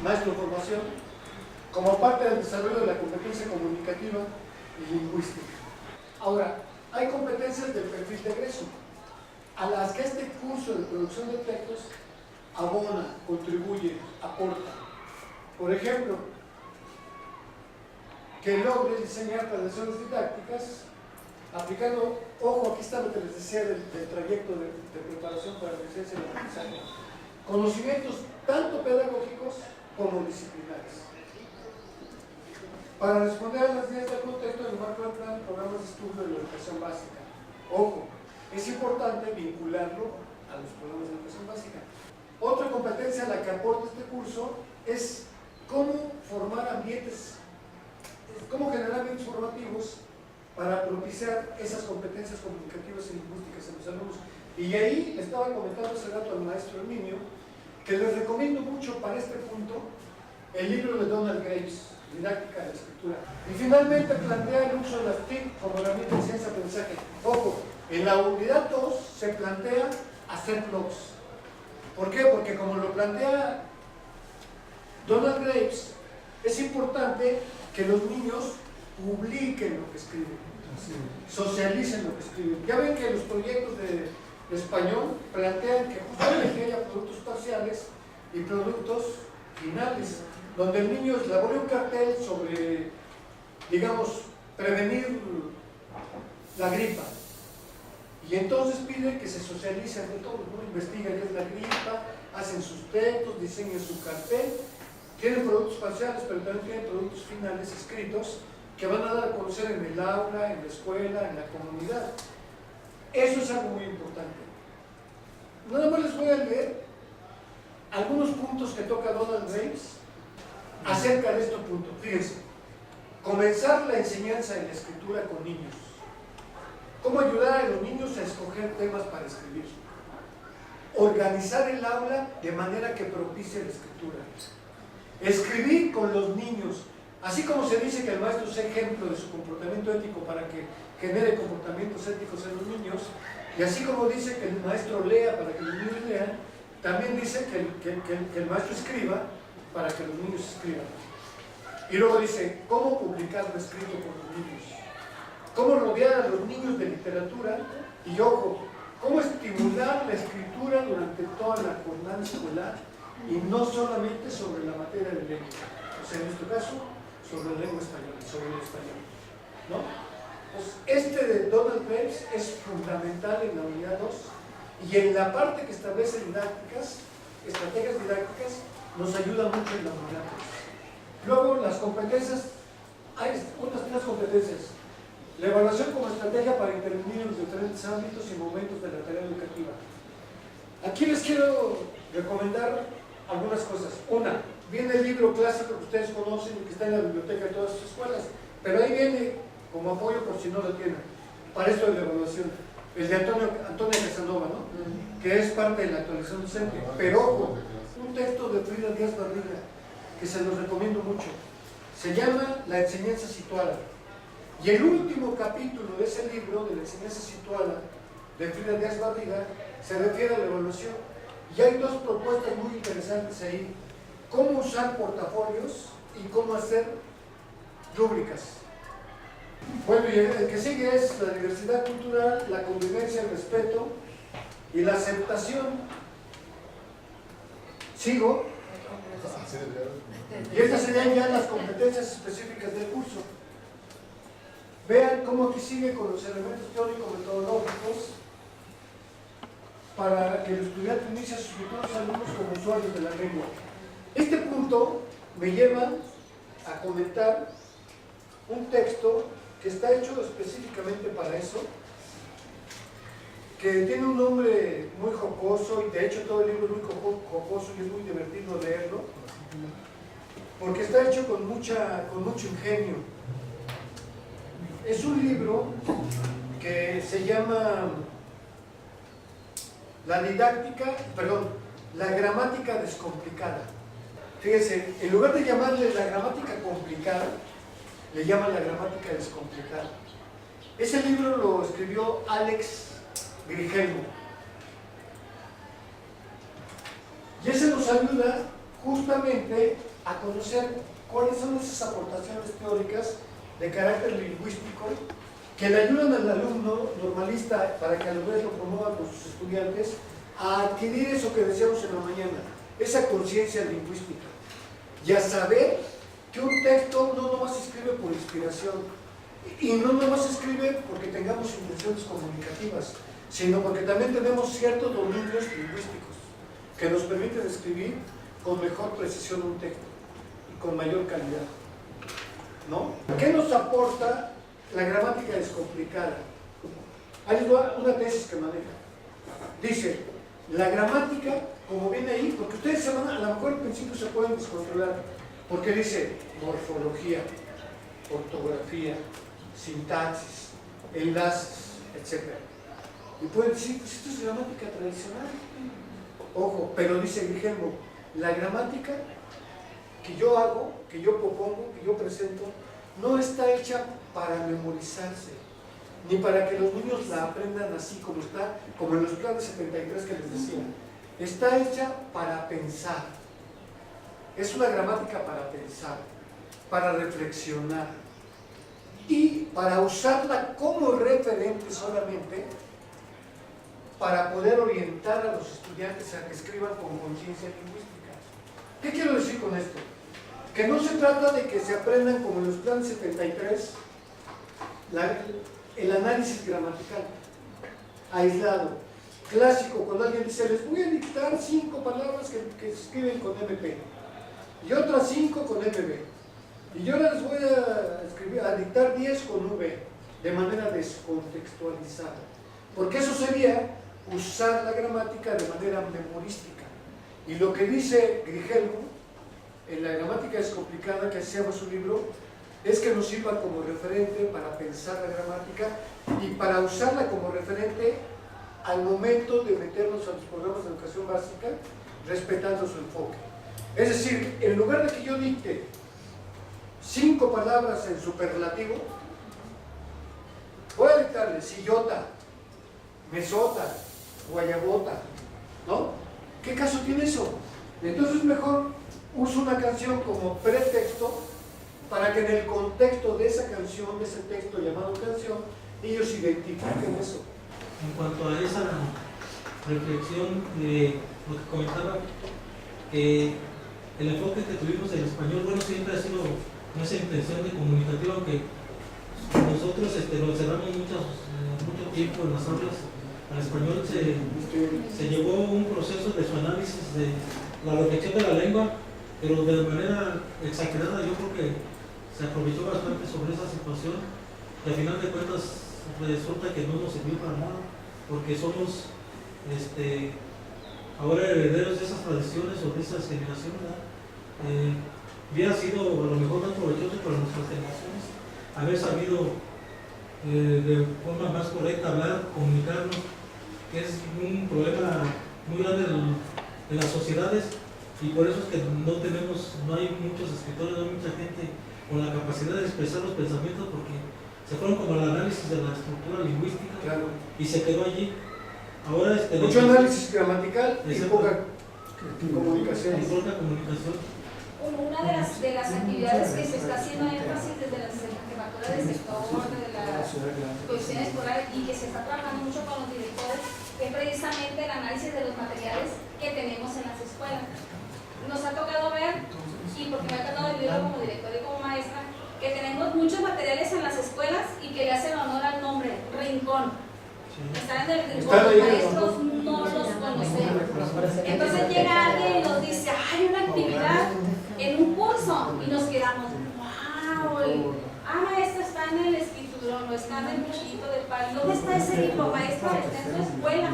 maestro de formación, como parte del desarrollo de la competencia comunicativa y lingüística. Ahora, hay competencias del perfil de egreso, a las que este curso de producción de textos abona, contribuye, aporta. Por ejemplo, que logre diseñar planeaciones didácticas aplicando, ojo, aquí está lo que les decía del trayecto de preparación para la licencia y el aprendizaje, conocimientos tanto pedagógicos como disciplinares. Para responder a las ideas del contexto del marco del plan, programas de estudio de la educación básica. Ojo, es importante vincularlo a los programas de educación básica. Otra competencia a la que aporta este curso es cómo formar ambientes, cómo generar ambientes formativos para propiciar esas competencias comunicativas y lingüísticas en los alumnos. Y ahí le estaba comentando hace rato al maestro Herminio que les recomiendo mucho para este punto el libro de Donald Graves, Didáctica de la Escritura. Y finalmente plantea el uso de las TIC como herramienta de ciencia de aprendizaje. Ojo, en la unidad 2 se plantea hacer blogs. ¿Por qué? Porque como lo plantea Donald Graves, es importante que los niños publiquen lo que escriben, socialicen lo que escriben. Ya ven que los proyectos de español plantean que justamente haya productos parciales y productos finales, donde el niño elabore un cartel sobre, digamos, prevenir la gripa. Y entonces pide que se socialicen de todo, ¿no? Investigan qué es la gripa, hacen sus textos, diseñan su cartel, tienen productos parciales, pero también tienen productos finales escritos que van a dar a conocer en el aula, en la escuela, en la comunidad. Eso es algo muy importante. Nada más les voy a leer algunos puntos que toca Donald Graves acerca de estos puntos. Fíjense, comenzar la enseñanza de la escritura con niños. ¿Cómo ayudar a los niños a escoger temas para escribir? Organizar el aula de manera que propicie la escritura. Escribir con los niños. Así como se dice que el maestro sea ejemplo de su comportamiento ético para que genere comportamientos éticos en los niños, y así como dice que el maestro lea para que los niños lean, también dice que el maestro escriba para que los niños escriban. Y luego dice, ¿cómo publicar lo escrito por los niños? ¿Cómo rodear a los niños de literatura? Y ojo, ¿cómo estimular la escritura durante toda la jornada escolar y no solamente sobre la materia de lengua? O sea, en este caso, sobre la lengua española, sobre el español, ¿no? Pues este de Donald Graves es fundamental en la unidad 2 y en la parte que establece didácticas, estrategias didácticas, nos ayuda mucho en la unidad 2. Luego, las competencias, hay unas 3 competencias. La evaluación como estrategia para intervenir en los diferentes ámbitos y momentos de la tarea educativa. Aquí les quiero recomendar algunas cosas. Una, viene el libro clásico que ustedes conocen y que está en la biblioteca de todas sus escuelas, pero ahí viene como apoyo por si no lo tienen, para esto de la evaluación. el de Antonio Casanova, ¿no? Que es parte de la actualización docente. Pero ojo, un texto de Frida Díaz Barriga, que se los recomiendo mucho, se llama La enseñanza situada. Y el último capítulo de ese libro, de La enseñanza situada, de Frida Díaz Barriga, se refiere a la evaluación. Y hay dos propuestas muy interesantes ahí: cómo usar portafolios y cómo hacer rúbricas. Bueno, y el que sigue es la diversidad cultural, la convivencia, el respeto y la aceptación. Sigo. Y estas serían ya las competencias específicas del curso. Vean cómo aquí sigue con los elementos teórico-metodológicos para que el estudiante inicie a sus futuros alumnos como usuarios de la lengua. Este punto me lleva a comentar un texto que está hecho específicamente para eso, que tiene un nombre muy jocoso, y de hecho todo el libro es muy jocoso y es muy divertido leerlo, porque está hecho con mucho ingenio. Es un libro que se llama La gramática descomplicada. Fíjense, en lugar de llamarle la gramática complicada, le llaman la gramática descomplicada. Ese libro lo escribió Alex Grigelmo. Y ese nos ayuda justamente a conocer cuáles son esas aportaciones teóricas de carácter lingüístico que le ayudan al alumno normalista, para que a la vez lo promueva con sus estudiantes, a adquirir eso que decíamos en la mañana, esa conciencia lingüística, y a saber que un texto no nomás se escribe por inspiración, y no nomás se escribe porque tengamos intenciones comunicativas, sino porque también tenemos ciertos dominios lingüísticos que nos permiten escribir con mejor precisión un texto y con mayor calidad, ¿no? ¿Qué nos aporta la gramática descomplicada? Hay una tesis que maneja. Dice, la gramática, como viene ahí, porque ustedes a lo mejor al principio se pueden descontrolar, porque dice morfología, ortografía, sintaxis, enlaces, etc. Y pueden decir, pues esto es gramática tradicional. Ojo, pero dice Grigelmo, la gramática que yo hago, que yo propongo, que yo presento, no está hecha para memorizarse, ni para que los niños la aprendan así como está, como en los planes 73 que les decía. Está hecha para pensar. Es una gramática para pensar, para reflexionar y para usarla como referente solamente, para poder orientar a los estudiantes a que escriban con conciencia lingüística. ¿Qué quiero decir con esto? Que no se trata de que se aprendan como en los planes 73 el análisis gramatical aislado, clásico, cuando alguien dice, les voy a dictar 5 palabras que se escriben con MP y otras 5 con MB, y yo les voy a dictar 10 con V, de manera descontextualizada, porque eso sería usar la gramática de manera memorística. Y lo que dice Grigelmo en la gramática descomplicada, que se llama su libro, es que nos sirva como referente para pensar la gramática y para usarla como referente al momento de meternos a los programas de educación básica, respetando su enfoque. Es decir, en lugar de que yo dicte 5 palabras en superlativo, voy a dictarle sillota, mesota, guayabota, ¿no? ¿Qué caso tiene eso? Entonces mejor uso una canción como pretexto para que en el contexto de esa canción, de ese texto llamado canción, ellos identifiquen eso. En cuanto a esa reflexión de lo que comentaba, el enfoque que tuvimos en español, bueno, siempre ha sido esa intención de comunicativa, aunque nosotros lo encerramos mucho tiempo en las aulas. Al español se llevó un proceso de su análisis de la reflexión de la lengua, pero de manera exagerada. Yo creo que se aprovechó bastante sobre esa situación y al final de cuentas resulta que no nos sirvió para nada, porque somos ahora herederos de esas tradiciones o de esas generaciones. Hubiera sido a lo mejor más provechoso para nuestras generaciones haber sabido de forma más correcta hablar, comunicarnos, que es un problema muy grande en las sociedades, y por eso es que no hay muchos escritores, no hay mucha gente con la capacidad de expresar los pensamientos, porque se fueron como al análisis de la estructura lingüística, Claro. y se quedó allí. Ahora Mucho análisis gramatical y Exacto. poca comunicación. Y poca comunicación. Una de las actividades que se está haciendo énfasis desde la jefatura del sector, de la cohesión escolar, y que se está trabajando mucho con los directores, es precisamente el análisis de los materiales que tenemos en las escuelas. Nos ha tocado ver, y porque me ha tocado vivirlo como directora y como maestra, que tenemos muchos materiales en las escuelas y que le hacen honor al nombre, Rincón. Están en el rincón, los maestros no los conocemos. Entonces llega alguien y nos dice, hay una actividad en un curso, y nos quedamos, wow, maestra, está en el escriturón, o está en el cuchillito del pan. ¿Dónde está ese libro, maestra? Está en su escuela.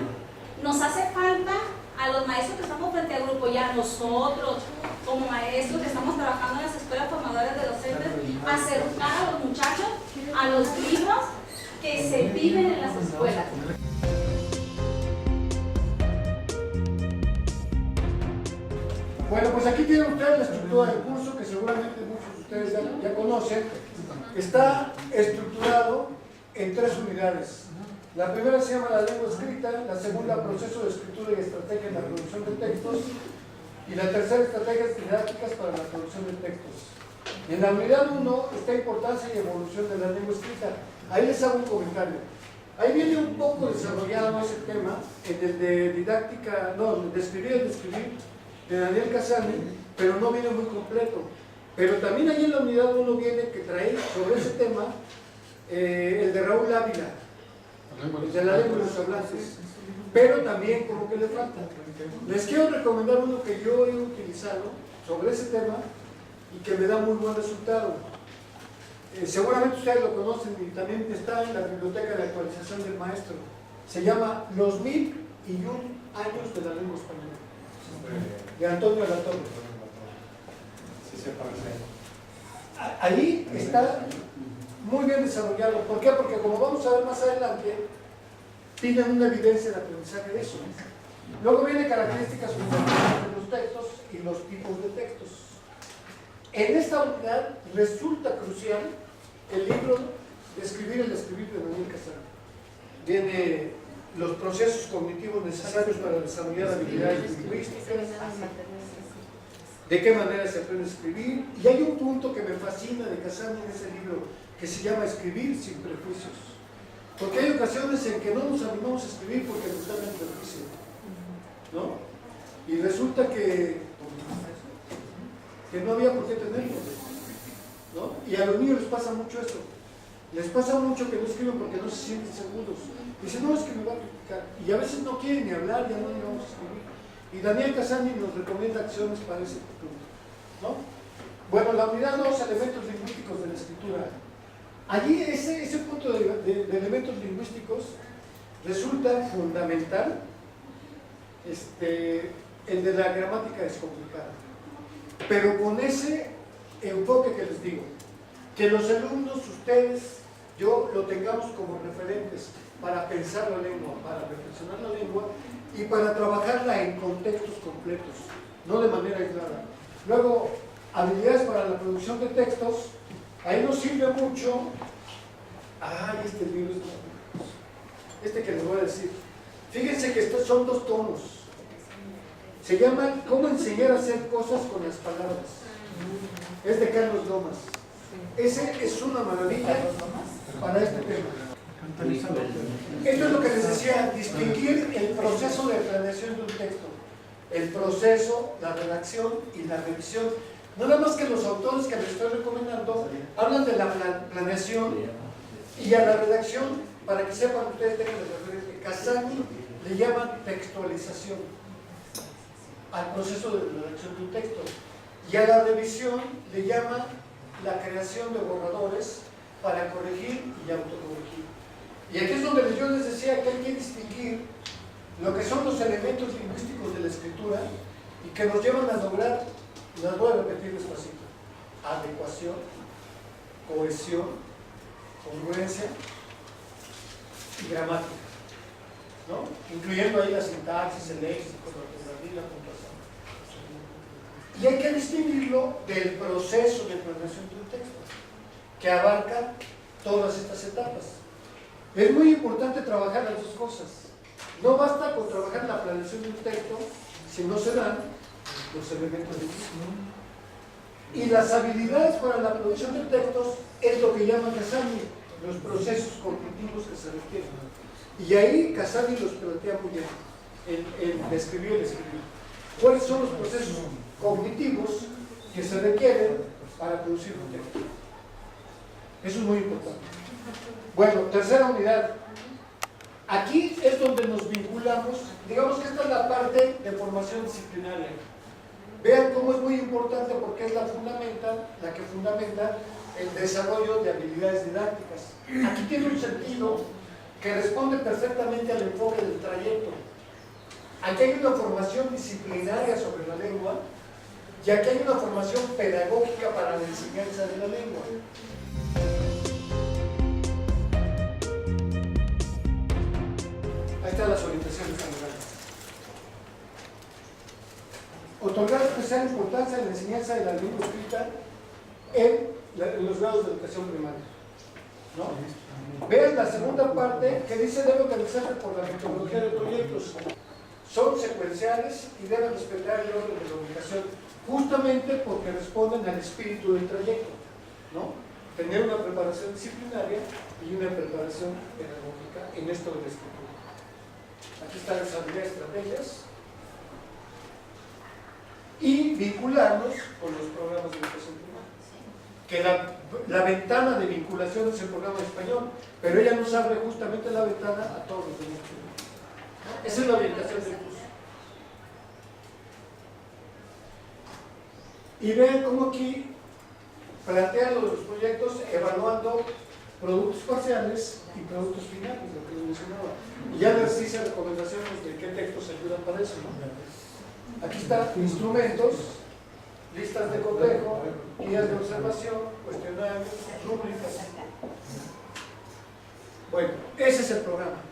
Nos hace falta a los maestros que estamos frente al grupo, y a nosotros como maestros que estamos trabajando en las escuelas formadoras de docentes, acercar a los muchachos a los libros que se viven en las escuelas. Bueno, pues aquí tienen ustedes la estructura del curso, que seguramente muchos de ustedes ya conocen. Está estructurado en 3 unidades. La primera se llama la lengua escrita, la segunda proceso de escritura y estrategia en la producción de textos, y la tercera estrategias didácticas para la producción de textos. En la unidad 1 está importancia y evolución de la lengua escrita. Ahí les hago un comentario. Ahí viene un poco desarrollado ese tema, en el de didáctica, no, de escribir y describir, de Daniel Casani, pero no viene muy completo. Pero también ahí en la unidad 1 viene que trae sobre ese tema el de Raúl Ávila, el de la lengua de los hablantes, pero también como que le falta. Les quiero recomendar uno que yo he utilizado sobre ese tema y que me da muy buen resultado. Seguramente ustedes lo conocen y también está en la biblioteca de actualización del maestro. Se llama Los 1001 años de la lengua española, de Antonio Latorre. Ahí está muy bien desarrollado. ¿Por qué? Porque como vamos a ver más adelante, tienen una evidencia de aprendizaje de eso. Luego vienen características fundamentales de los textos y los tipos de textos. En esta unidad resulta crucial el libro de escribir el escribir de Daniel Casani. Viene los procesos cognitivos necesarios para desarrollar habilidades lingüísticas, de qué manera se aprende a escribir, y hay un punto que me fascina de Casani en ese libro que se llama Escribir sin prejuicios, porque hay ocasiones en que no nos animamos a escribir porque nos dan el prejuicio, ¿no? Y resulta que no había por qué tenerlo, ¿no? Y a los niños les pasa mucho esto, les pasa mucho que no escriben porque no se sienten seguros. Dicen, no, es que me va a criticar, y a veces no quieren ni hablar, ya no le vamos a escribir. Y Daniel Casani nos recomienda acciones para ese punto, ¿no? Bueno, la unidad 2, elementos lingüísticos de la escritura. Allí ese punto de elementos lingüísticos resulta fundamental. El de la gramática es complicado, pero con ese enfoque que les digo, que los alumnos, ustedes, yo, lo tengamos como referentes para pensar la lengua, para reflexionar la lengua y para trabajarla en contextos completos, no de manera aislada. Luego, habilidades para la producción de textos. Ahí nos sirve mucho. Este libro es que les voy a decir. Fíjense que estos son 2 tomos. Se llama Cómo enseñar a hacer cosas con las palabras. Es de Carlos Lomas. Ese es una maravilla para este tema. Esto es lo que les decía, distinguir el proceso de planeación de un texto. El proceso, la redacción y la revisión. Nada más que los autores que les estoy recomendando hablan de la planeación y a la redacción, para que sepan ustedes, tengan el referente. Casani le llama textualización al proceso de redacción de un texto, y a la revisión le llama la creación de borradores para corregir y autocorregir. Y aquí es donde yo les decía que hay que distinguir lo que son los elementos lingüísticos de la escritura y que nos llevan a lograr, las voy a repetir despacito: adecuación, cohesión, congruencia, y gramática, ¿no? Incluyendo ahí la sintaxis, el léxico, la ortografía y la puntuación. Y hay que distinguirlo del proceso de planeación de un texto, que abarca todas estas etapas. Es muy importante trabajar las dos cosas. No basta con trabajar la planeación de un texto si no se dan los elementos del mismo. Y las habilidades para la producción de textos es lo que llama Casani, los procesos cognitivos que se requieren. Y ahí Casani los plantea muy bien, en describir el escribir. ¿Cuáles son los procesos cognitivos que se requieren para producir un texto? Eso es muy importante. Bueno, tercera unidad. Aquí es donde nos vinculamos, digamos que esta es la parte de formación disciplinaria. Vean cómo es muy importante porque es la que fundamenta el desarrollo de habilidades didácticas. Aquí tiene un sentido que responde perfectamente al enfoque del trayecto. Aquí hay una formación disciplinaria sobre la lengua y aquí hay una formación pedagógica para la enseñanza de la lengua. Ahí están las orientaciones generales. Otorgar especial importancia a la enseñanza de la lengua escrita en los grados de educación primaria, ¿no? Vean la segunda parte que dice debe organizarse por la metodología de proyectos. Son secuenciales y deben respetar el orden de la ubicación, justamente porque responden al espíritu del trayecto, ¿no? Tener una preparación disciplinaria y una preparación pedagógica en esto de la escritura. Aquí están las habilidades, estrategias y vincularnos con los programas de educación primaria. Que la ventana de vinculación es el programa de español, pero ella nos abre justamente la ventana a todos los demás. Esa es la orientación del curso. Y vean cómo aquí plantean los proyectos evaluando productos parciales y productos finales, lo que les mencionaba. Y ya les hice recomendaciones de qué textos ayudan para eso, ¿no? Aquí están instrumentos, listas de cotejo, guías de observación, cuestionarios, rúbricas. Bueno, ese es el programa.